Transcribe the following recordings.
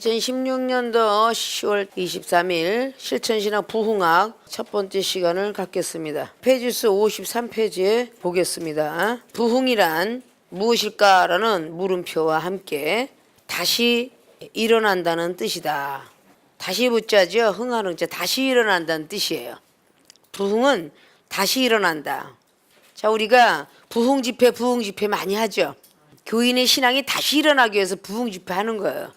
2016년도 10월 23일 실천신앙 부흥학 첫 번째 시간을 갖겠습니다. 페이지 수 53페이지에 보겠습니다. 부흥이란 무엇일까라는 물음표와 함께 다시 일어난다는 뜻이다. 다시 붙자죠. 흥하는 자 다시 일어난다는 뜻이에요. 부흥은 다시 일어난다. 자, 우리가 부흥 집회 많이 하죠. 교인의 신앙이 다시 일어나기 위해서 부흥 집회 하는 거예요.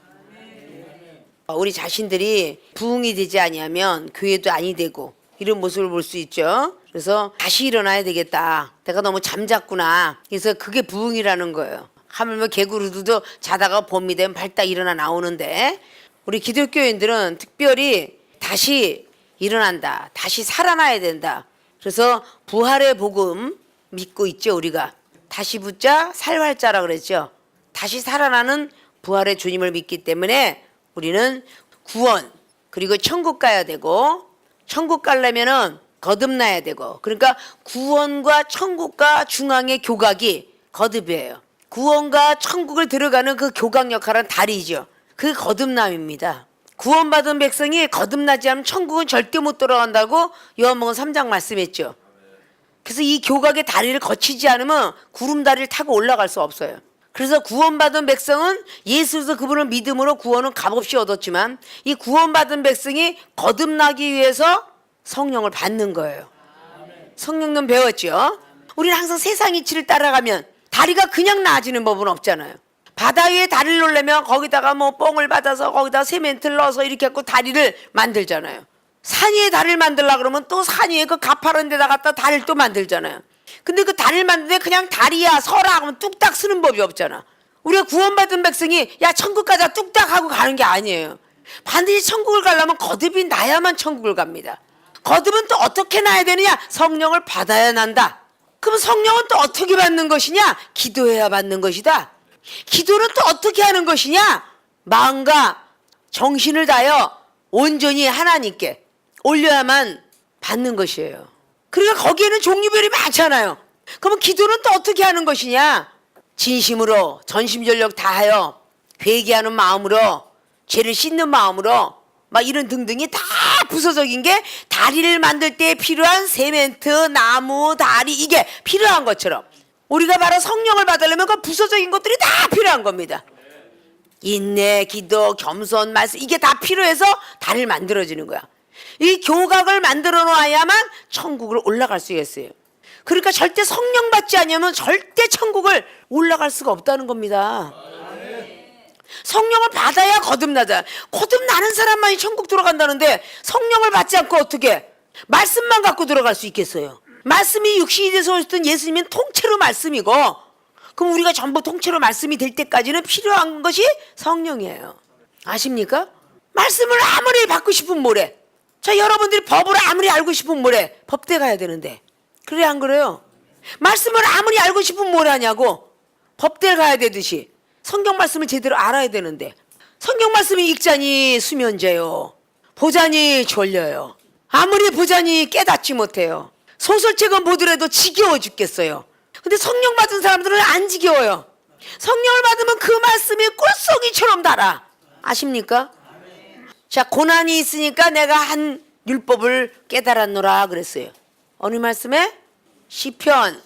우리 자신들이 부흥이 되지 아니하면 교회도 아니 되고 이런 모습을 볼 수 있죠. 그래서 다시 일어나야 되겠다. 내가 너무 잠잤구나. 그래서 그게 부흥이라는 거예요. 하물며 개구리들도 자다가 봄이 되면 발딱 일어나 나오는데 우리 기독교인들은 특별히 다시 일어난다. 다시 살아나야 된다. 그래서 부활의 복음 믿고 있죠. 우리가 다시 붙자 살활자라 그랬죠. 다시 살아나는 부활의 주님을 믿기 때문에 우리는 구원 그리고 천국 가야 되고 천국 가려면은 거듭나야 되고 그러니까 구원과 천국과 중앙의 교각이 거듭이에요. 구원과 천국을 들어가는 그 교각 역할은 다리죠. 그게 거듭남입니다. 구원받은 백성이 거듭나지 않으면 천국은 절대 못 들어간다고 요한복음 3장 말씀했죠. 그래서 이 교각의 다리를 거치지 않으면 구름다리를 타고 올라갈 수 없어요. 그래서 구원받은 백성은 예수에서 그분을 믿음으로 구원은 값없이 얻었지만 이 구원받은 백성이 거듭나기 위해서 성령을 받는 거예요. 성령은 배웠죠. 우리는 항상 세상 이치를 따라가면 다리가 그냥 나아지는 법은 없잖아요. 바다 위에 다리를 놓으려면 거기다가 뭐 뽕을 받아서 거기다 세멘트를 넣어서 이렇게 해서 다리를 만들잖아요. 산 위에 다리를 만들려고 그러면 또 산 위에 그 가파른 데다 갖다 다리를 또 만들잖아요. 근데 그 다리를 만드는데 그냥 다리야 서라 하면 뚝딱 쓰는 법이 없잖아. 우리가 구원받은 백성이 야 천국 가자 뚝딱 하고 가는 게 아니에요. 반드시 천국을 가려면 거듭이 나야만 천국을 갑니다. 거듭은 또 어떻게 나야 되느냐? 성령을 받아야 난다. 그럼 성령은 또 어떻게 받는 것이냐? 기도해야 받는 것이다. 기도는 또 어떻게 하는 것이냐? 마음과 정신을 다하여 온전히 하나님께 올려야만 받는 것이에요. 그러니까 거기에는 종류별이 많잖아요. 그러면 기도는 또 어떻게 하는 것이냐? 진심으로 전심전력 다하여 회개하는 마음으로 죄를 씻는 마음으로 막 이런 등등이 다 부서적인 게 다리를 만들 때 필요한 세멘트, 나무, 다리 이게 필요한 것처럼 우리가 바로 성령을 받으려면 그 부서적인 것들이 다 필요한 겁니다. 인내, 기도, 겸손, 말씀 이게 다 필요해서 다리를 만들어지는 거야. 이 교각을 만들어 놓아야만 천국을 올라갈 수 있어요. 그러니까 절대 성령 받지 않으면 절대 천국을 올라갈 수가 없다는 겁니다. 성령을 받아야 거듭나자. 거듭나는 사람만이 천국 들어간다는데 성령을 받지 않고 어떻게 말씀만 갖고 들어갈 수 있겠어요. 말씀이 육신이 돼서 오셨던 예수님은 통째로 말씀이고 그럼 우리가 전부 통째로 말씀이 될 때까지는 필요한 것이 성령이에요. 아십니까? 말씀을 아무리 받고 싶으면 뭐래? 자, 여러분들이 법을 아무리 알고 싶으면 뭐래? 법대 가야 되는데. 그래 안 그래요? 말씀을 아무리 알고 싶으면 뭘 하냐고? 법대 가야 되듯이 성경 말씀을 제대로 알아야 되는데 성경 말씀이 읽자니 수면제요. 보자니 졸려요. 아무리 보자니 깨닫지 못해요. 소설책은 보더라도 지겨워 죽겠어요. 근데 성령 받은 사람들은 안 지겨워요. 성령을 받으면 그 말씀이 꿀송이처럼 달아. 아십니까? 자, 고난이 있으니까 내가 한 율법을 깨달았노라 그랬어요. 어느 말씀에? 시편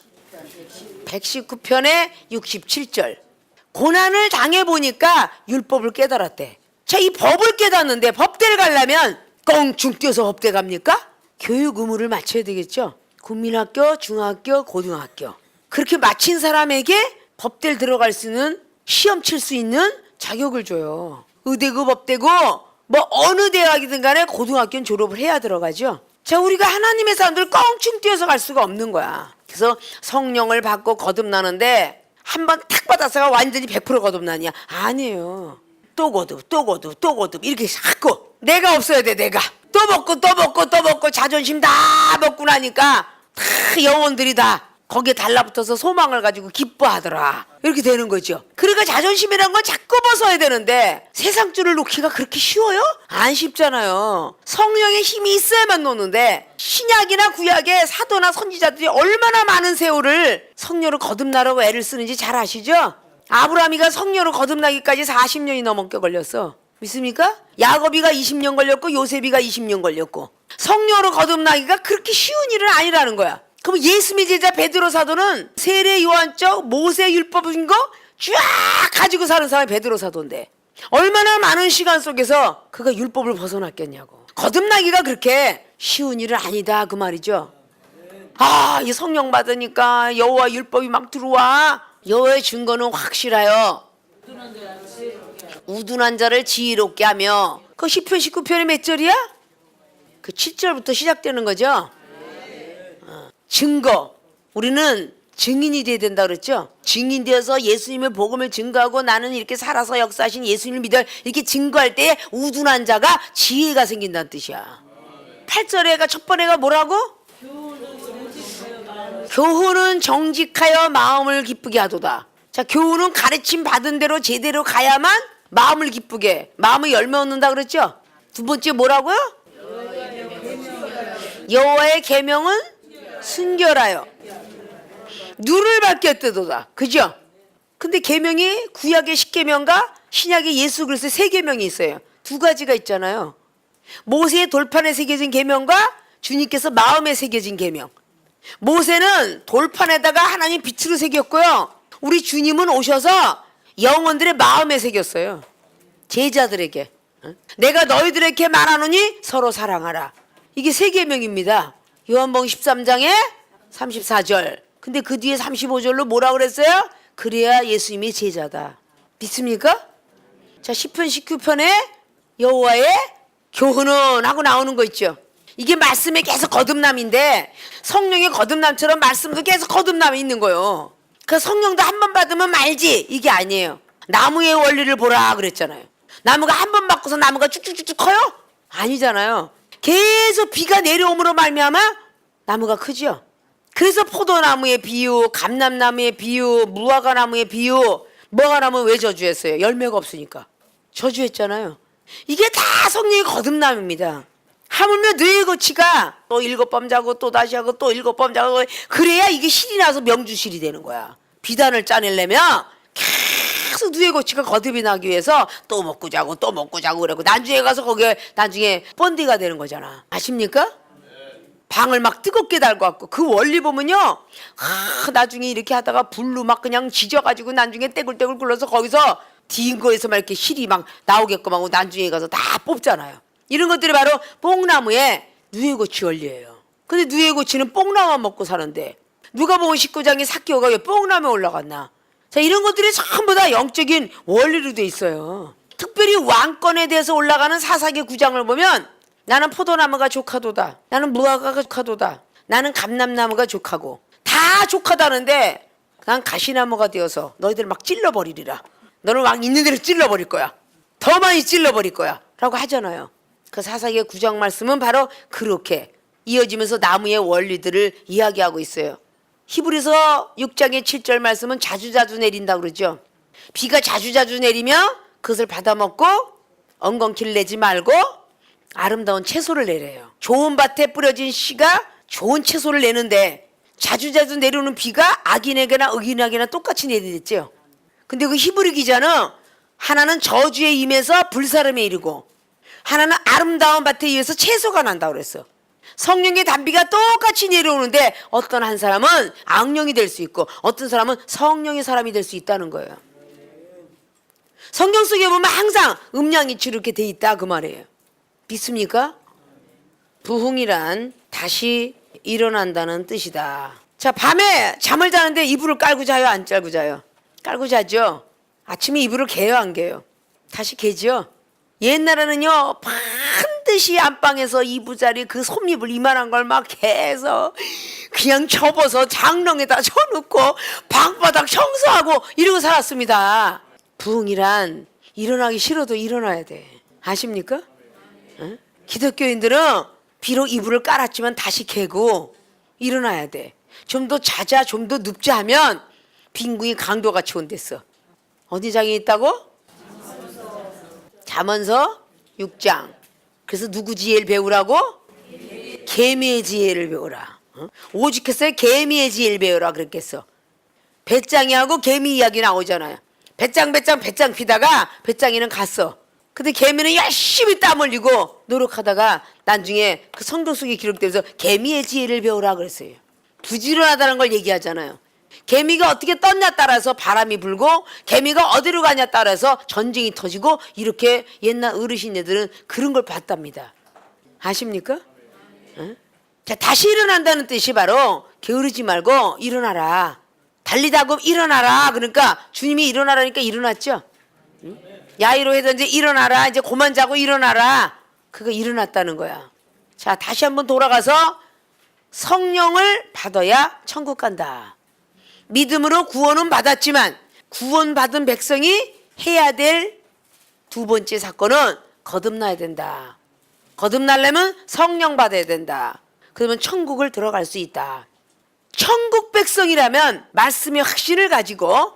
119편의 67절. 고난을 당해보니까 율법을 깨달았대. 자, 이 법을 깨닫는데 법대를 가려면 껑충 뛰어서 법대 갑니까? 교육 의무를 마쳐야 되겠죠. 국민학교, 중학교, 고등학교. 그렇게 마친 사람에게 법대를 들어갈 수 있는 시험 칠 수 있는 자격을 줘요. 의대고 법대고 뭐 어느 대학이든 간에 고등학교는 졸업을 해야 들어가죠. 자, 우리가 하나님의 사람들 껑충 뛰어서 갈 수가 없는 거야. 그래서 성령을 받고 거듭나는데 한 번 탁 받아서가 완전히 100% 거듭나냐? 아니에요. 또 거듭 이렇게 자꾸 내가 없어야 돼. 내가 또 먹고 자존심 다 먹고 나니까 다 영혼들이 다 거기에 달라붙어서 소망을 가지고 기뻐하더라. 이렇게 되는 거죠. 그러니까 자존심이란 건 자꾸 벗어야 되는데 세상 줄을 놓기가 그렇게 쉬워요? 안 쉽잖아요. 성령의 힘이 있어야만 노는데 신약이나 구약의 사도나 선지자들이 얼마나 많은 세월을 성령으로 거듭나라고 애를 쓰는지 잘 아시죠? 아브라함이가 성령으로 거듭나기까지 40년이 넘게 걸렸어. 믿습니까? 야곱이가 20년 걸렸고 요셉이가 20년 걸렸고 성령으로 거듭나기가 그렇게 쉬운 일은 아니라는 거야. 그럼 예수님의 제자 베드로 사도는 세례 요한적 모세 율법인 거 쫙 가지고 사는 사람이 베드로 사도인데 얼마나 많은 시간 속에서 그가 율법을 벗어났겠냐고. 거듭나기가 그렇게 쉬운 일은 아니다 그 말이죠. 아, 이 성령 받으니까 여호와 율법이 막 들어와. 여호와의 증거는 확실하여 우둔한 자를 지혜롭게 하며. 그 10편 19편의 몇 절이야? 그 7절부터 시작되는 거죠. 증거. 우리는 증인이 돼야 된다 그랬죠. 증인 되어서 예수님의 복음을 증거하고 나는 이렇게 살아서 역사하신 예수님을 믿어 이렇게 증거할 때 우둔한 자가 지혜가 생긴다는 뜻이야. 8절에가 첫 번째가 뭐라고? 교훈은 정직하여 마음을 기쁘게 하도다. 자, 교훈은 가르침 받은 대로 제대로 가야만 마음을 기쁘게, 마음을 열매 얻는다 그랬죠. 두 번째 뭐라고요? 여호와의 계명은 순결하여 누를 밝게 했도다. 그죠? 근데 계명이 구약의 10계명과 신약의 예수 그리스도의 세 계명이 있어요. 두 가지가 있잖아요. 모세의 돌판에 새겨진 계명과 주님께서 마음에 새겨진 계명. 모세는 돌판에다가 하나님 빛으로 새겼고요. 우리 주님은 오셔서 영혼들의 마음에 새겼어요. 제자들에게. 내가 너희들에게 말하노니 서로 사랑하라. 이게 세 계명입니다. 요한복음 13장에 34절. 근데 그 뒤에 35절로 뭐라 그랬어요? 그래야 예수님이 제자다. 믿습니까? 자, 10편 19편에 여호와의 교훈은 하고 나오는 거 있죠. 이게 말씀에 계속 거듭남인데 성령의 거듭남처럼 말씀도 계속 거듭남이 있는 거예요. 그 성령도 한 번 받으면 말지 이게 아니에요. 나무의 원리를 보라 그랬잖아요. 나무가 한 번 받고서 나무가 쭉쭉쭉쭉 커요? 아니잖아요. 계속 비가 내려옴으로 말미암아 나무가 크죠. 그래서 포도나무의 비유, 감람나무의 비유, 무화과나무의 비유, 무화과나무는 왜 저주했어요? 열매가 없으니까. 저주했잖아요. 이게 다 성령의 거듭남입니다. 하물며 뇌의 거치가 또 7번 자고 또 다시 하고 또 7번 자고 그래야 이게 실이 나서 명주실이 되는 거야. 비단을 짜내려면 계속 뇌의 거치가 거듭이 나기 위해서 또 먹고 자고 또 먹고 자고 그러고 나중에 가서 거기에 나중에 본디가 되는 거잖아. 아십니까? 방을 막 뜨겁게 달고 왔고 그 원리 보면요. 나중에 이렇게 하다가 불로 막 그냥 지져가지고 나중에 떼굴떼굴 굴러서 거기서 딘 거에서 막 이렇게 실이 막 나오게끔 하고 나중에 가서 다 뽑잖아요. 이런 것들이 바로 뽕나무의 누에고치 원리예요. 근데 누에고치는 뽕나무만 먹고 사는데 누가 보면 19장에 삭개오가 왜 뽕나무에 올라갔나. 자, 이런 것들이 전부 다 영적인 원리로 돼 있어요. 특별히 왕권에 대해서 올라가는 사사기 9장을 보면 나는 포도나무가 족하도다. 나는 무화과가 족하도다. 나는 감람나무가 족하고 다 족하다는데 난 가시나무가 되어서 너희들 막 찔러버리리라. 너는 왕 있는 대로 찔러버릴 거야. 더 많이 찔러버릴 거야. 라고 하잖아요. 그 사사기 9장 말씀은 바로 그렇게 이어지면서 나무의 원리들을 이야기하고 있어요. 히브리서 6장의 7절 말씀은 자주자주 내린다 그러죠. 비가 자주자주 내리며 그것을 받아먹고 엉겅퀴를 내지 말고 아름다운 채소를 내려요. 좋은 밭에 뿌려진 씨가 좋은 채소를 내는데 자주자주 내려오는 비가 악인에게나 의인에게나 똑같이 내리겠죠. 근데 그 히브리 기자는 하나는 저주에 임해서 불사름에 이르고 하나는 아름다운 밭에 의해서 채소가 난다고 그랬어. 성령의 단비가 똑같이 내려오는데 어떤 한 사람은 악령이 될 수 있고 어떤 사람은 성령의 사람이 될 수 있다는 거예요. 성경 속에 보면 항상 음양이치 이렇게 돼 있다 그 말이에요. 믿습니까? 부흥이란 다시 일어난다는 뜻이다. 자, 밤에 잠을 자는데 이불을 깔고 자요? 안 깔고 자요? 깔고 자죠. 아침에 이불을 개요? 안 개요? 다시 개죠. 옛날에는요 반드시 안방에서 이부자리 그 솜잎을 이만한 걸 막 개서 그냥 접어서 장롱에다 쳐놓고 방바닥 청소하고 이러고 살았습니다. 부흥이란 일어나기 싫어도 일어나야 돼. 아십니까? 응? 기독교인들은 비록 이불을 깔았지만 다시 개고 일어나야 돼. 좀 더 자자 좀 더 눕자 하면 빈궁이 강도같이 온댔어. 어디 장에 있다고? 잠언서 6장. 그래서 누구 지혜를 배우라고? 개미의 지혜를 배우라. 오죽했어요? 개미의 지혜를 배우라 그랬겠어. 배짱이하고 개미 이야기 나오잖아요. 배짱 피다가 배짱이는 갔어. 근데 개미는 열심히 땀 흘리고 노력하다가 나중에 그 성경 속에 기록되면서 개미의 지혜를 배우라 그랬어요. 부지런하다는 걸 얘기하잖아요. 개미가 어떻게 떴냐 따라서 바람이 불고 개미가 어디로 가냐 따라서 전쟁이 터지고 이렇게 옛날 어르신네들은 그런 걸 봤답니다. 아십니까? 응? 자, 다시 일어난다는 뜻이 바로 게으르지 말고 일어나라. 달리다고 일어나라. 그러니까 주님이 일어나라니까 일어났죠. 응? 야이로 해든지 일어나라. 이제 그만 자고 일어나라. 그거 일어났다는 거야. 자, 다시 한번 돌아가서 성령을 받아야 천국 간다. 믿음으로 구원은 받았지만 구원받은 백성이 해야 될 두 번째 사건은 거듭나야 된다. 거듭나려면 성령 받아야 된다. 그러면 천국을 들어갈 수 있다. 천국 백성이라면 말씀의 확신을 가지고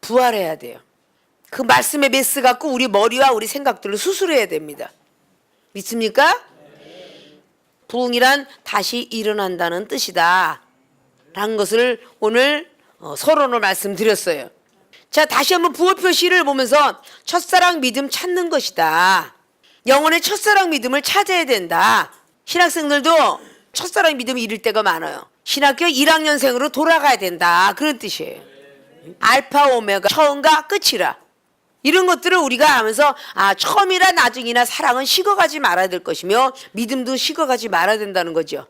부활해야 돼요. 그 말씀의 메스 갖고 우리 머리와 우리 생각들을 수술해야 됩니다. 믿습니까? 부흥이란 다시 일어난다는 뜻이다 라는 것을 오늘 서론을 말씀드렸어요. 자, 다시 한번 부호 표시를 보면서 첫사랑 믿음 찾는 것이다. 영혼의 첫사랑 믿음을 찾아야 된다. 신학생들도 첫사랑 믿음을 잃을 때가 많아요. 신학교 1학년생으로 돌아가야 된다. 그런 뜻이에요. 알파 오메가, 처음과 끝이라. 이런 것들을 우리가 하면서 처음이나 나중이나 사랑은 식어가지 말아야 될 것이며 믿음도 식어가지 말아야 된다는 거죠.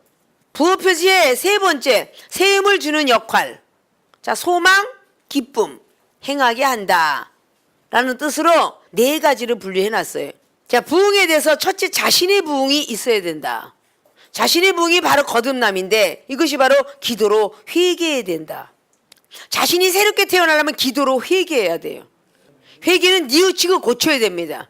부호 표시의 세 번째, 세움을 주는 역할. 자, 소망, 기쁨, 행하게 한다 라는 뜻으로 네 가지를 분류해놨어요. 자, 부흥에 대해서 첫째, 자신의 부흥이 있어야 된다. 자신의 부흥이 바로 거듭남인데 이것이 바로 기도로 회개해야 된다. 자신이 새롭게 태어나려면 기도로 회개해야 돼요. 회개는 뉘우치고 고쳐야 됩니다.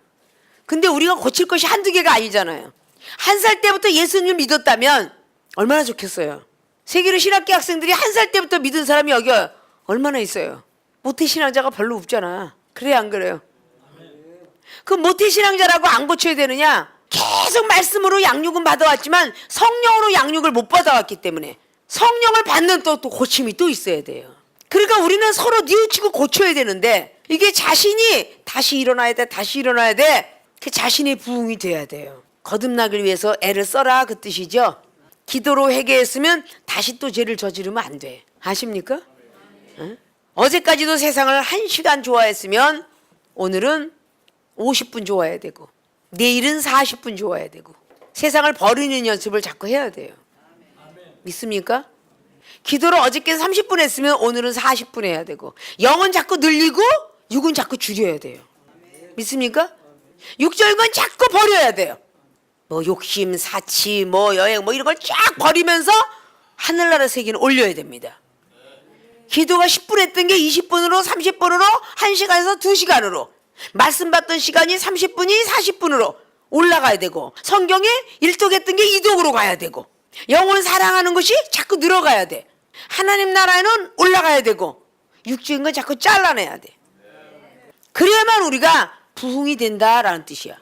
근데 우리가 고칠 것이 한두 개가 아니잖아요. 1살 때부터 예수님을 믿었다면 얼마나 좋겠어요. 세계로 신학교 학생들이 1살 때부터 믿은 사람이 여기 얼마나 있어요. 모태신앙자가 별로 없잖아. 그래 안 그래요? 그 모태신앙자라고 안 고쳐야 되느냐? 계속 말씀으로 양육은 받아왔지만 성령으로 양육을 못 받아왔기 때문에 성령을 받는 또 고침이 또 있어야 돼요. 그러니까 우리는 서로 뉘우치고 고쳐야 되는데 이게 자신이 다시 일어나야 돼. 다시 일어나야 돼. 그 자신의 부흥이 돼야 돼요. 거듭나기 위해서 애를 써라 그 뜻이죠. 기도로 회개했으면 다시 또 죄를 저지르면 안 돼. 아십니까? 응? 어제까지도 세상을 1시간 좋아했으면 오늘은 50분 좋아해야 되고 내일은 40분 좋아해야 되고 세상을 버리는 연습을 자꾸 해야 돼요. 믿습니까? 기도를 어저께 30분 했으면 오늘은 40분 해야 되고 영은 자꾸 늘리고 육은 자꾸 줄여야 돼요. 믿습니까? 육적인 건 자꾸 버려야 돼요. 뭐 욕심, 사치, 뭐 여행 뭐 이런 걸 쫙 버리면서 하늘나라 세계는 올려야 됩니다. 기도가 10분 했던 게 20분으로 30분으로 1시간에서 2시간으로 말씀 받던 시간이 30분이 40분으로 올라가야 되고 성경에 1독 했던 게 2독으로 가야 되고 영혼 사랑하는 것이 자꾸 늘어가야 돼. 하나님 나라에는 올라가야 되고 육적인 건 자꾸 잘라내야 돼. 그래야만 우리가 부흥이 된다라는 뜻이야.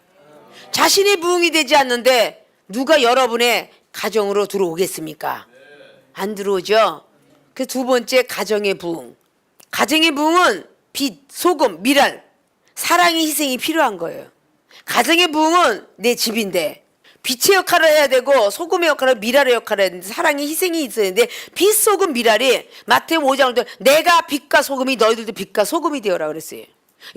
자신의 부흥이 되지 않는데 누가 여러분의 가정으로 들어오겠습니까? 안 들어오죠. 그 두 번째, 가정의 부흥. 가정의 부흥은 빛, 소금, 미랄, 사랑의 희생이 필요한 거예요. 가정의 부흥은 내 집인데 빛의 역할을 해야 되고 소금의 역할을 미랄의 역할을 해야 되는데 사랑의 희생이 있어야 되는데 빛, 소금, 미랄이 마태복음 5장을 내가 빛과 소금이 너희들도 빛과 소금이 되어라 그랬어요.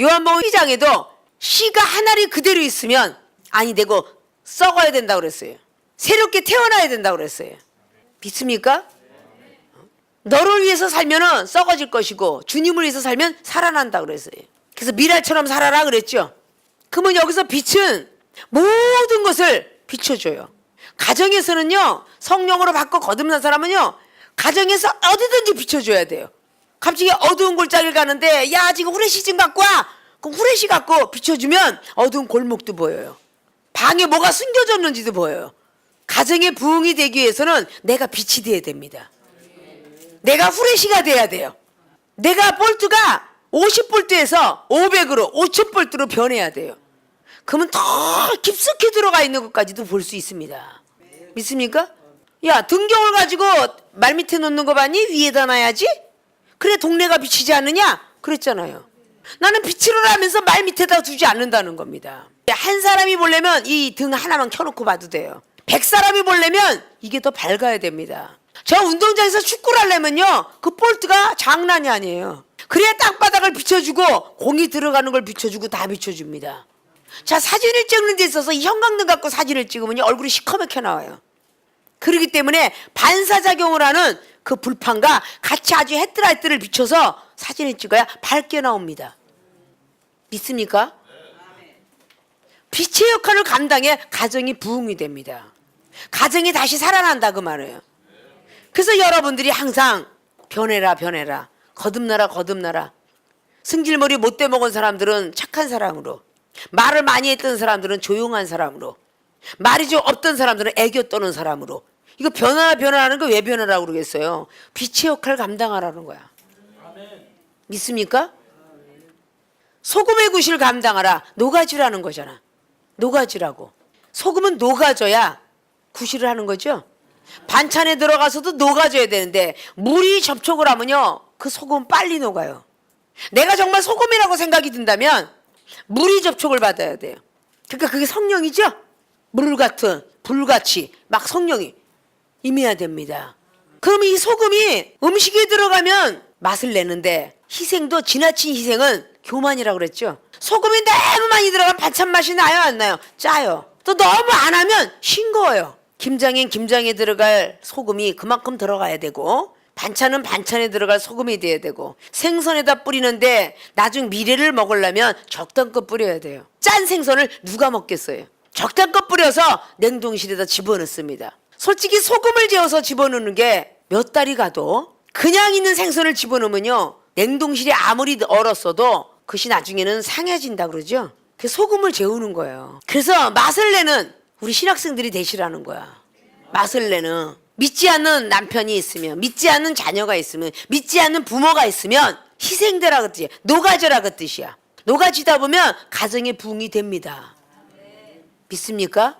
요한복음 2장에도 씨가 한 알이 그대로 있으면 아니 되고 썩어야 된다고 그랬어요. 새롭게 태어나야 된다고 그랬어요. 믿습니까? 너를 위해서 살면은 썩어질 것이고 주님을 위해서 살면 살아난다고 그랬어요. 그래서 미랄처럼 살아라 그랬죠. 그러면 여기서 빛은 모든 것을 비춰줘요. 가정에서는요, 성령으로 바꿔 거듭난 사람은요, 가정에서 어디든지 비춰줘야 돼요. 갑자기 어두운 골짜기를 가는데 야 지금 후레쉬 좀 갖고 와. 그럼 후레쉬 갖고 비춰주면 어두운 골목도 보여요. 방에 뭐가 숨겨졌는지도 보여요. 가정의 부흥이 되기 위해서는 내가 빛이 돼야 됩니다. 내가 후레쉬가 돼야 돼요. 내가 볼트가 50볼트에서 500으로 50볼트로 변해야 돼요. 그러면 더 깊숙이 들어가 있는 것까지도 볼 수 있습니다. 믿습니까? 야, 등경을 가지고 말 밑에 놓는 거 봤니? 위에다 놔야지? 그래 동네가 비치지 않느냐? 그랬잖아요. 나는 빛으로라 하면서 말 밑에다 두지 않는다는 겁니다. 한 사람이 보려면 이 등 하나만 켜놓고 봐도 돼요. 100사람이 보려면 이게 더 밝아야 됩니다. 저 운동장에서 축구를 하려면요, 그 볼트가 장난이 아니에요. 그래야 땅바닥을 비춰주고 공이 들어가는 걸 비춰주고 다 비춰줍니다. 자, 사진을 찍는 데 있어서 이 형광등 갖고 사진을 찍으면 얼굴이 시커멓게 나와요. 그렇기 때문에 반사작용을 하는 그 불판과 같이 아주 헤드라이트를 비춰서 사진을 찍어야 밝게 나옵니다. 믿습니까? 빛의 역할을 감당해 가정이 부흥이 됩니다. 가정이 다시 살아난다 그 말이에요. 그래서 여러분들이 항상 변해라 변해라, 거듭나라 거듭나라. 승질머리 못돼 먹은 사람들은 착한 사람으로, 말을 많이 했던 사람들은 조용한 사람으로, 말이 좀 없던 사람들은 애교 떠는 사람으로. 이거 변화하는 거 왜 변화라고 그러겠어요? 빛의 역할을 감당하라는 거야. 믿습니까? 소금의 구실을 감당하라. 녹아지라는 거잖아. 녹아지라고. 소금은 녹아져야 구실을 하는 거죠. 반찬에 들어가서도 녹아져야 되는데 물이 접촉을 하면요, 그 소금은 빨리 녹아요. 내가 정말 소금이라고 생각이 든다면 물이 접촉을 받아야 돼요. 그러니까 그게 성령이죠. 물 같은, 불같이 막 성령이 임해야 됩니다. 그럼 이 소금이 음식에 들어가면 맛을 내는데, 희생도 지나친 희생은 교만이라고 그랬죠. 소금이 너무 많이 들어가면 반찬 맛이 나요 안 나요? 짜요. 또 너무 안 하면 싱거워요. 김장에 들어갈 소금이 그만큼 들어가야 되고, 반찬은 반찬에 들어갈 소금이 돼야 되고, 생선에다 뿌리는데 나중 미래를 먹으려면 적당껏 뿌려야 돼요. 짠 생선을 누가 먹겠어요? 적당껏 뿌려서 냉동실에다 집어넣습니다. 솔직히 소금을 재워서 집어넣는 게 몇 달이 가도, 그냥 있는 생선을 집어넣으면요, 냉동실이 아무리 얼었어도 그것이 나중에는 상해진다 그러죠. 그래서 소금을 재우는 거예요. 그래서 맛을 내는 우리 신학생들이 되시라는 거야. 맛을 내는. 믿지 않는 남편이 있으면, 믿지 않는 자녀가 있으면, 믿지 않는 부모가 있으면 희생되라 그 뜻이야. 녹아져라 그 뜻이야. 녹아지다 보면 가정의 부흥이 됩니다. 믿습니까?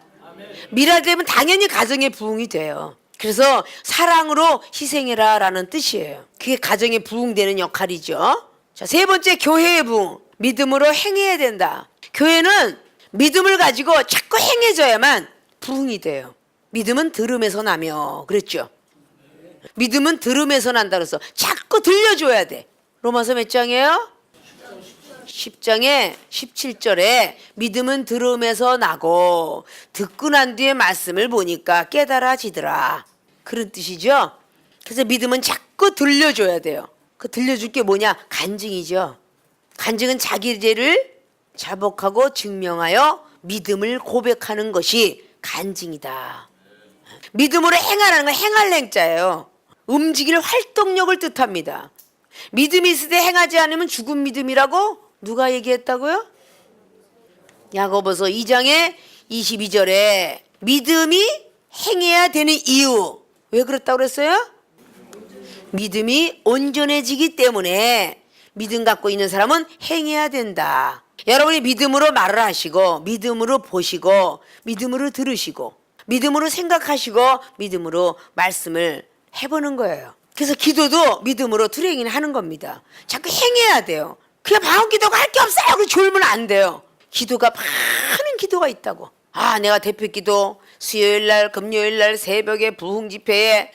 미라되면 당연히 가정의 부흥이 돼요. 그래서 사랑으로 희생해라 라는 뜻이에요. 그게 가정의 부흥되는 역할이죠. 자, 세 번째, 교회의 부흥. 믿음으로 행해야 된다. 교회는 믿음을 가지고 자꾸 행해져야만 부흥이 돼요. 믿음은 들음에서 나며 그랬죠. 믿음은 들음에서 난다 그래서 자꾸 들려줘야 돼. 로마서 몇 장이에요? 10장에 17절에 믿음은 들음에서 나고 듣고 난 뒤에 말씀을 보니까 깨달아지더라. 그런 뜻이죠. 그래서 믿음은 자꾸 들려줘야 돼요. 그 들려줄 게 뭐냐? 간증이죠. 간증은 자기 죄를 자복하고 증명하여 믿음을 고백하는 것이 간증이다. 믿음으로 행하라는 건 행할 행자예요. 움직일 활동력을 뜻합니다. 믿음이 있을 때 행하지 않으면 죽은 믿음이라고 누가 얘기했다고요? 야고보서 2장에 22절에 믿음이 행해야 되는 이유, 왜 그렇다고 그랬어요? 믿음이 온전해지기 때문에 믿음 갖고 있는 사람은 행해야 된다. 여러분이 믿음으로 말을 하시고, 믿음으로 보시고, 믿음으로 들으시고, 믿음으로 생각하시고, 믿음으로 말씀을 해보는 거예요. 그래서 기도도 믿음으로 트레이닝을 하는 겁니다. 자꾸 행해야 돼요. 그냥 방언 기도가 할 게 없어요. 그리고 졸면 안 돼요. 기도가 많은 기도가 있다고. 아, 내가 대표 기도 수요일날 금요일날 새벽에 부흥 집회에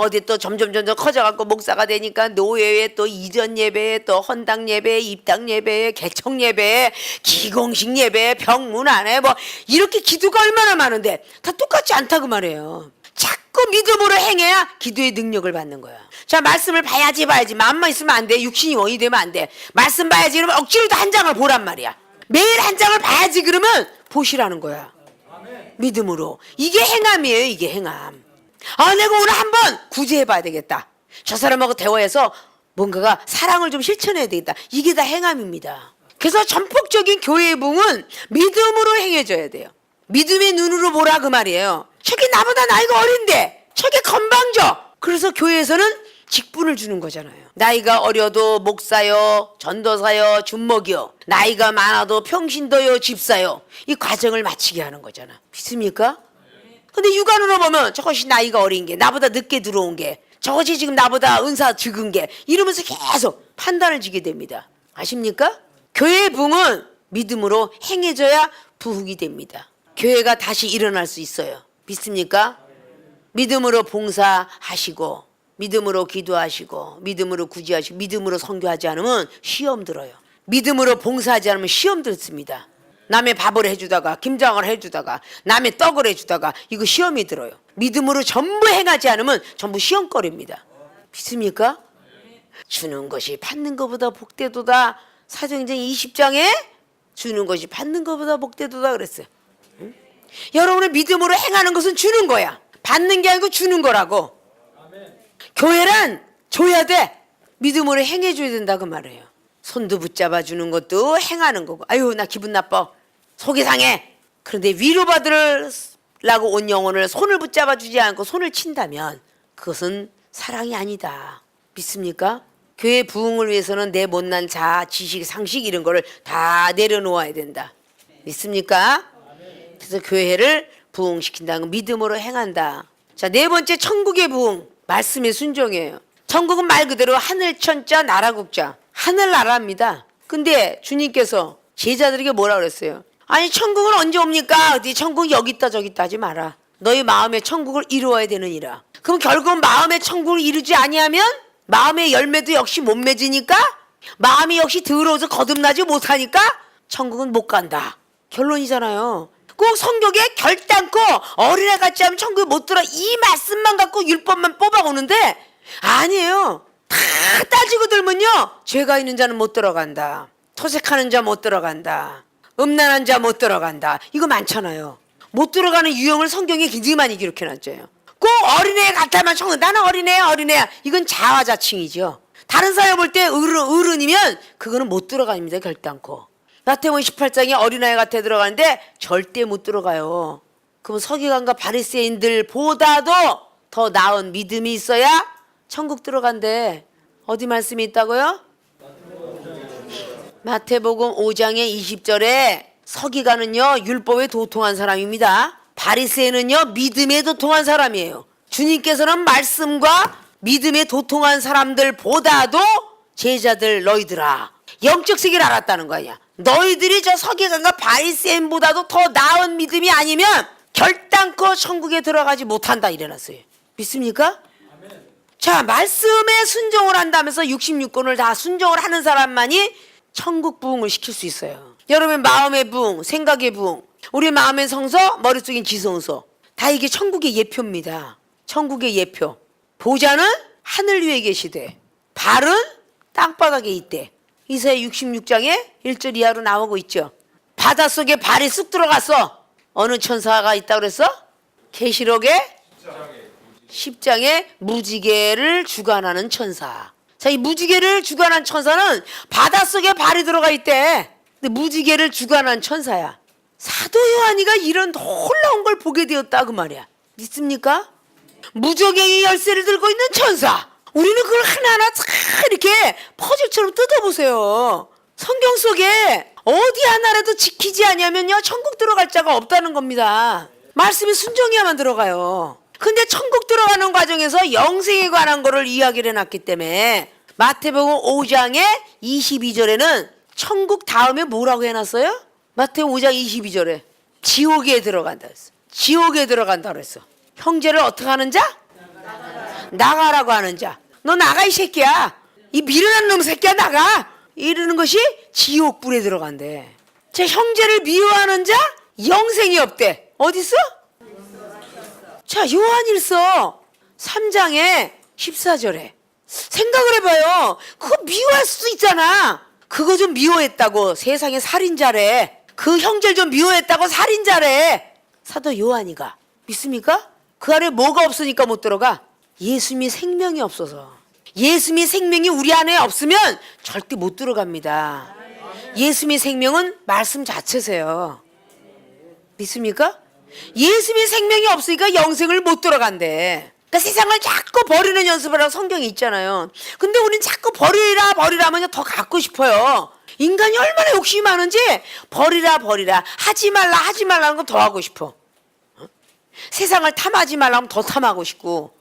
어디 또 점점 커져갖고 목사가 되니까 노예회 또 이전 예배에 또 헌당 예배에 입당 예배에 개청 예배에 기공식 예배에 병문 안에 뭐 이렇게 기도가 얼마나 많은데 다 똑같지 않다고 말해요. 자꾸 믿음으로 행해야 기도의 능력을 받는 거야. 자, 말씀을 봐야지. 마음만 있으면 안 돼. 육신이 원이 되면 안 돼. 말씀 봐야지 그러면 억지로도 한 장을 보란 말이야. 매일 한 장을 봐야지 그러면 보시라는 거야. 믿음으로. 이게 행함이에요. 이게 행함. 내가 오늘 한번 구제해봐야 되겠다. 저 사람하고 대화해서 뭔가가 사랑을 좀 실천해야 되겠다. 이게 다 행함입니다. 그래서 전폭적인 교회의 부흥은 믿음으로 행해져야 돼요. 믿음의 눈으로 보라 그 말이에요. 저게 나보다 나이가 어린데 저게 건방져. 그래서 교회에서는 직분을 주는 거잖아요. 나이가 어려도 목사요, 전도사요, 준목이요. 나이가 많아도 평신도요, 집사요. 이 과정을 마치게 하는 거잖아. 믿습니까? 근데 육안으로 보면 저것이 나이가 어린 게, 나보다 늦게 들어온 게, 저것이 지금 나보다 은사 적은 게, 이러면서 계속 판단을 지게 됩니다. 아십니까? 교회의 부흥은 믿음으로 행해져야 부흥이 됩니다. 교회가 다시 일어날 수 있어요. 믿습니까? 믿음으로 봉사하시고 믿음으로 기도하시고 믿음으로 구제하시고 믿음으로 선교하지 않으면 시험 들어요. 믿음으로 봉사하지 않으면 시험 들습니다. 남의 밥을 해주다가 김장을 해주다가 남의 떡을 해주다가 이거 시험이 들어요. 믿음으로 전부 행하지 않으면 전부 시험거리입니다. 믿습니까? 주는 것이 받는 것보다 복되도다. 사도행전 20장에 주는 것이 받는 것보다 복되도다 그랬어요. 응? 여러분의 믿음으로 행하는 것은 주는 거야. 받는 게 아니고 주는 거라고. 교회란 줘야 돼. 믿음으로 행해줘야 된다 그 말이에요. 손도 붙잡아 주는 것도 행하는 거고. 아유 나 기분 나빠. 속이 상해. 그런데 위로받으려고 온 영혼을 손을 붙잡아 주지 않고 손을 친다면 그것은 사랑이 아니다. 믿습니까? 교회 부흥을 위해서는 내 못난 자아, 지식, 상식 이런 거를 다 내려놓아야 된다. 믿습니까? 그래서 교회를 부흥시킨다는 건 믿음으로 행한다. 자, 네 번째 천국의 부흥. 말씀의 순종이에요. 천국은 말 그대로 하늘천자 나라국자. 하늘나라입니다. 근데 주님께서 제자들에게 뭐라 그랬어요? 아니 천국은 언제 옵니까? 어디 천국 여기 있다 저기 있다 하지 마라. 너희 마음의 천국을 이루어야 되느니라. 그럼 결국은 마음의 천국을 이루지 아니하면 마음의 열매도 역시 못 맺으니까 마음이 역시 더러워서 거듭나지 못하니까 천국은 못 간다. 결론이잖아요. 꼭 성경에 결단코 어린애 같이 하면 천국에 못 들어 이 말씀만 갖고 율법만 뽑아오는데 아니에요. 다 따지고 들면요 죄가 있는 자는 못 들어간다. 토색하는 자 못 들어간다. 음란한 자 못 들어간다. 이거 많잖아요. 못 들어가는 유형을 성경에 굉장히 많이 기록해놨죠. 꼭 어린애 같아만 청년 나는 어린애야. 이건 자화자칭이죠. 다른 사람 볼 때 어른이면 그거는 못 들어갑니다. 결단코. 마태복음 18장에 어린아이 같아 들어가는데 절대 못 들어가요. 그럼 서기관과 바리새인들보다도 더 나은 믿음이 있어야 천국 들어간대. 어디 말씀이 있다고요? 마태복음 5장의 20절에 서기관은요 율법에 도통한 사람입니다. 바리새인은요 믿음에 도통한 사람이에요. 주님께서는 말씀과 믿음에 도통한 사람들보다도 제자들 너희들아 영적 세계를 알았다는 거 아니야. 너희들이 저 서기관과 바리새인보다도 더 나은 믿음이 아니면 결단코 천국에 들어가지 못한다 이래놨어요. 믿습니까? 아멘. 자, 말씀에 순종을 한다면서 66권을 다 순종을 하는 사람만이 천국 부흥을 시킬 수 있어요. 여러분 마음의 부흥, 생각의 부흥, 우리 마음의 성서, 머릿속엔 지성소 다 이게 천국의 예표입니다. 천국의 예표. 보좌는 하늘 위에 계시되 발은 땅바닥에 있대. 이사야 66장에 1절 이하로 나오고 있죠. 바닷속에 발이 쑥 들어갔어. 어느 천사가 있다고 그랬어? 계시록에 10장에 무지개를 주관하는 천사. 자, 이 무지개를 주관한 천사는 바닷속에 발이 들어가 있대. 근데 무지개를 주관한 천사야. 사도 요한이가 이런 놀라운 걸 보게 되었다 그 말이야. 믿습니까? 무적행의 열쇠를 들고 있는 천사. 우리는 그걸 하나하나 다 이렇게 퍼즐처럼 뜯어보세요. 성경 속에 어디 하나라도 지키지 않으면요 천국 들어갈 자가 없다는 겁니다. 말씀이 순종해야만 들어가요. 근데 천국 들어가는 과정에서 영생에 관한 거를 이야기를 해놨기 때문에 마태복음 5장의 22절에는 천국 다음에 뭐라고 해놨어요? 마태복음 5장 22절에 지옥에 들어간다 했어. 지옥에 들어간다 그랬어. 형제를 어떻게 하는 자? 나가라고 하는 자. 너 나가 이 새끼야. 이 미련한 놈 새끼야 나가. 이러는 것이 지옥불에 들어간대. 제 형제를 미워하는 자 영생이 없대. 어디 있어? 자, 요한일서 3장에 14절에 생각을 해봐요. 그거 미워할 수도 있잖아. 그거 좀 미워했다고 세상에 살인자래. 그 형제를 좀 미워했다고 살인자래. 사도 요한이가. 믿습니까? 그 안에 뭐가 없으니까 못 들어가? 예수님의 생명이 없어서. 예수님의 생명이 우리 안에 없으면 절대 못 들어갑니다. 예수님의 생명은 말씀 자체세요. 믿습니까? 예수님의 생명이 없으니까 영생을 못 들어간대. 그러니까 세상을 자꾸 버리는 연습을 하고 성경이 있잖아요. 근데 우린 자꾸 버리라 하면 더 갖고 싶어요. 인간이 얼마나 욕심이 많은지 버리라 하지 말라는 건 더 하고 싶어. 세상을 탐하지 말라면 더 탐하고 싶고,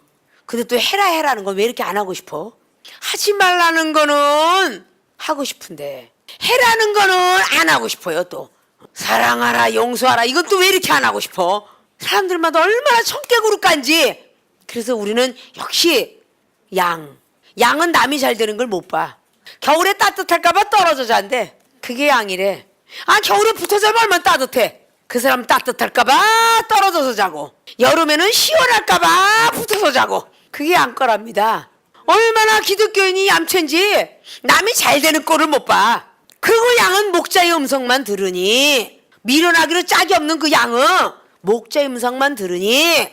근데 또 해라는 건 왜 이렇게 안 하고 싶어? 하지 말라는 거는 하고 싶은데 해라는 거는 안 하고 싶어요. 또 사랑하라 용서하라 이건 또 왜 이렇게 안 하고 싶어? 사람들마다 얼마나 청개구름간지. 그래서 우리는 역시 양은 남이 잘 되는 걸 못 봐. 겨울에 따뜻할까 봐 떨어져 잔대. 그게 양이래. 아 겨울에 붙어 자면 얼마나 따뜻해. 그 사람 따뜻할까 봐 떨어져서 자고 여름에는 시원할까 봐 붙어서 자고. 그게 양 거랍니다. 얼마나 기독교인이 얌체인지 남이 잘 되는 꼴을 못 봐. 그리고 양은 목자의 음성만 들으니 밀어나기로 짝이 없는 그 양은 목자의 음성만 들으니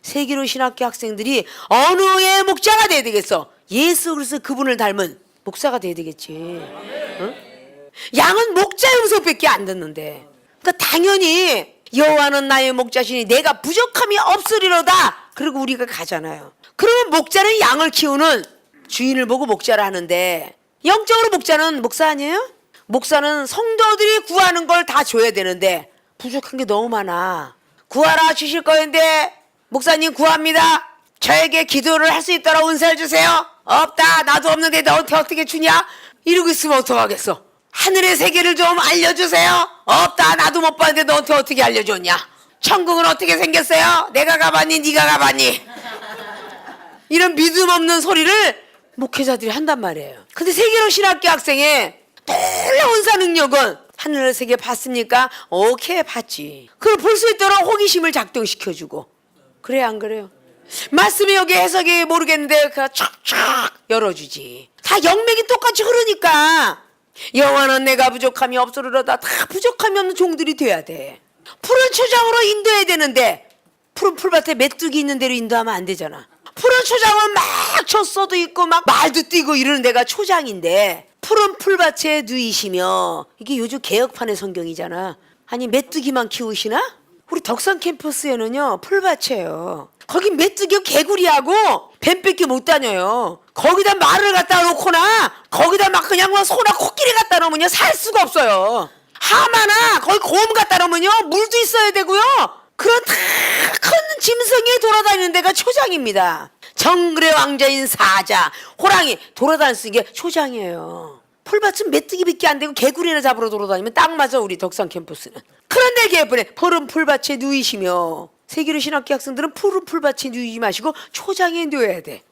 세계로 신학교 학생들이 어느 의 목자가 돼야 되겠어? 예수 그리스도 그분을 닮은 목사가 돼야 되겠지. 응? 양은 목자의 음성밖에 안 듣는데. 그러니까 당연히 여호와는 나의 목자시니 내가 부족함이 없으리로다. 그리고 우리가 가잖아요. 그러면 목자는 양을 키우는 주인을 보고 목자를 하는데 영적으로 목자는 목사 아니에요? 목사는 성도들이 구하는 걸 다 줘야 되는데 부족한 게 너무 많아. 구하라 주실 거인데 목사님 구합니다. 저에게 기도를 할 수 있도록 은사를 주세요. 없다. 나도 없는데 너한테 어떻게 주냐? 이러고 있으면 어떡하겠어. 하늘의 세계를 좀 알려주세요. 없다. 나도 못 봤는데 너한테 어떻게 알려줬냐? 천국은 어떻게 생겼어요? 내가 가봤니? 네가 가봤니? 이런 믿음 없는 소리를 목회자들이 한단 말이에요. 근데 세계로 신학교 학생의 놀라운 은사 능력은 하늘의 세계 봤습니까? 오케이 봤지. 그걸 볼 수 있도록 호기심을 작동시켜주고. 그래요 안 그래요? 말씀이 여기 해석이 모르겠는데 그 촥촥 열어주지. 다 영맥이 똑같이 흐르니까 여호와는 내가 부족함이 없으리로다. 다 부족함이 없는 종들이 돼야 돼. 푸른 초장으로 인도해야 되는데 푸른 풀밭에 메뚜기 있는 대로 인도하면 안 되잖아. 푸른 초장은 막 젖소도 있고 막 말도 뛰고 이러는 데가 초장인데 푸른 풀밭에 누이시며. 이게 요즘 개혁판의 성경이잖아. 아니 메뚜기만 키우시나? 우리 덕산 캠퍼스에는요 풀밭이에요. 거기 메뚜기 개구리하고 뱀밖에 못 다녀요. 거기다 말을 갖다 놓거나 거기다 막 그냥 막 소나 코끼리 갖다 놓으면요 살 수가 없어요. 하마나 거기 곰 갖다 놓으면요 물도 있어야 되고요. 그런 다 큰 짐승이 돌아다니는 데가 초장입니다. 정글의 왕자인 사자, 호랑이 돌아다닐 수 있는 게 초장이에요. 풀밭은 메뚜기밖에 안 되고 개구리나 잡으러 돌아다니면 딱 맞아 우리 덕산 캠퍼스는. 그런데 개뿔에 푸른 풀밭에 누이시며. 세계로 신학교 학생들은 푸른 풀밭에 누이지 마시고 초장에 누워야 돼.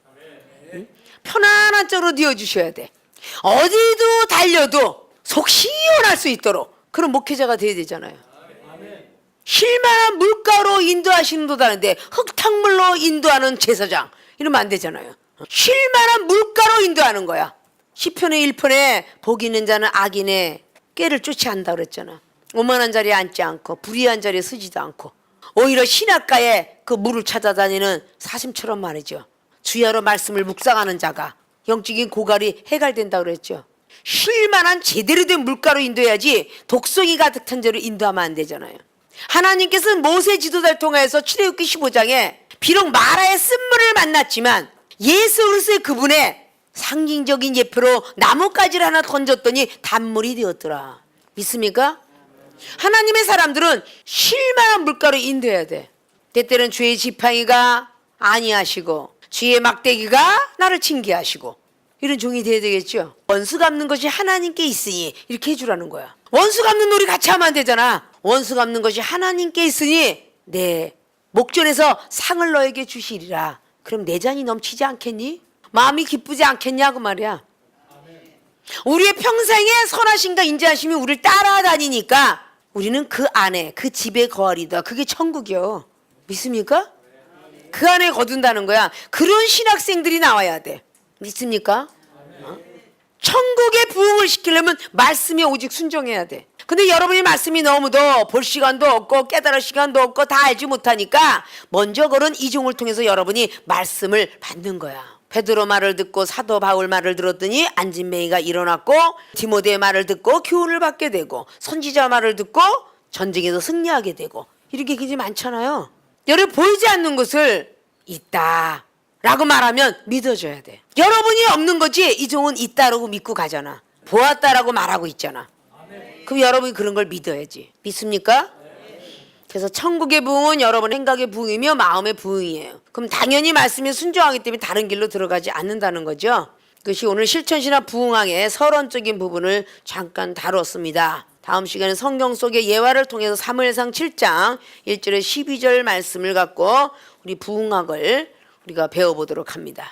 응? 편안한 쪽으로 누워주셔야 돼. 어디도 달려도 속 시원할 수 있도록 그런 목회자가 돼야 되잖아요. 쉴만한 물가로 인도하시는 도다는데 흙탕물로 인도하는 제사장 이러면 안 되잖아요. 쉴만한 물가로 인도하는 거야. 시편의 1편에 복 있는 자는 악인의 꾀를 쫓아한다 그랬잖아. 오만한 자리에 앉지 않고 불의한 자리에 서지도 않고 오히려 신학가에 그 물을 찾아다니는 사슴처럼 말이죠. 주야로 말씀을 묵상하는 자가 영적인 고갈이 해갈된다 그랬죠. 쉴만한 제대로 된 물가로 인도해야지 독성이 가득한 자로 인도하면 안 되잖아요. 하나님께서는 모세 지도자를 통해서 출애굽기 15장에 비록 마라의 쓴물을 만났지만 예수 그리스도의 그분의 상징적인 예표로 나뭇가지를 하나 던졌더니 단물이 되었더라. 믿습니까? 하나님의 사람들은 쉴만한 물가로 인도해야 돼. 때때는 주의 지팡이가 아니하시고 주의 막대기가 나를 징계하시고 이런 종이 돼야 되겠죠. 원수 갚는 것이 하나님께 있으니 이렇게 해주라는 거야. 원수 갚는 놀이 같이 하면 안 되잖아. 원수 갚는 것이 하나님께 있으니 내 목전에서 상을 너에게 주시리라. 그럼 내 잔이 넘치지 않겠니? 마음이 기쁘지 않겠냐고 말이야. 우리의 평생에 선하신가 인자하심이 우리를 따라다니니까 우리는 그 안에 그 집에 거하리다. 그게 천국이요. 믿습니까? 그 안에 거둔다는 거야. 그런 신학생들이 나와야 돼. 믿습니까? 천국의 부흥을 시키려면 말씀에 오직 순종해야 돼. 근데 여러분이 말씀이 너무도 볼 시간도 없고 깨달을 시간도 없고 다 알지 못하니까 먼저 그런 이종을 통해서 여러분이 말씀을 받는 거야. 베드로 말을 듣고 사도 바울 말을 들었더니 안진뱅이가 일어났고 디모데의 말을 듣고 교훈을 받게 되고 선지자 말을 듣고 전쟁에서 승리하게 되고 이렇게 굉장히 많잖아요. 여러분 보이지 않는 것을 있다 라고 말하면 믿어줘야 돼. 여러분이 없는 거지 이 종은 있다라고 믿고 가잖아. 보았다라고 말하고 있잖아. 그럼 여러분이 그런 걸 믿어야지. 믿습니까? 그래서 천국의 부흥은 여러분 생각의 부흥이며 마음의 부흥이에요. 그럼 당연히 말씀에 순종하기 때문에 다른 길로 들어가지 않는다는 거죠. 그것이 오늘 실천신학 부흥학의 서론적인 부분을 잠깐 다뤘습니다. 다음 시간에 성경 속의 예화를 통해서 사무엘상 7장 1절에 12절 말씀을 갖고 우리 부흥학을 우리가 배워보도록 합니다.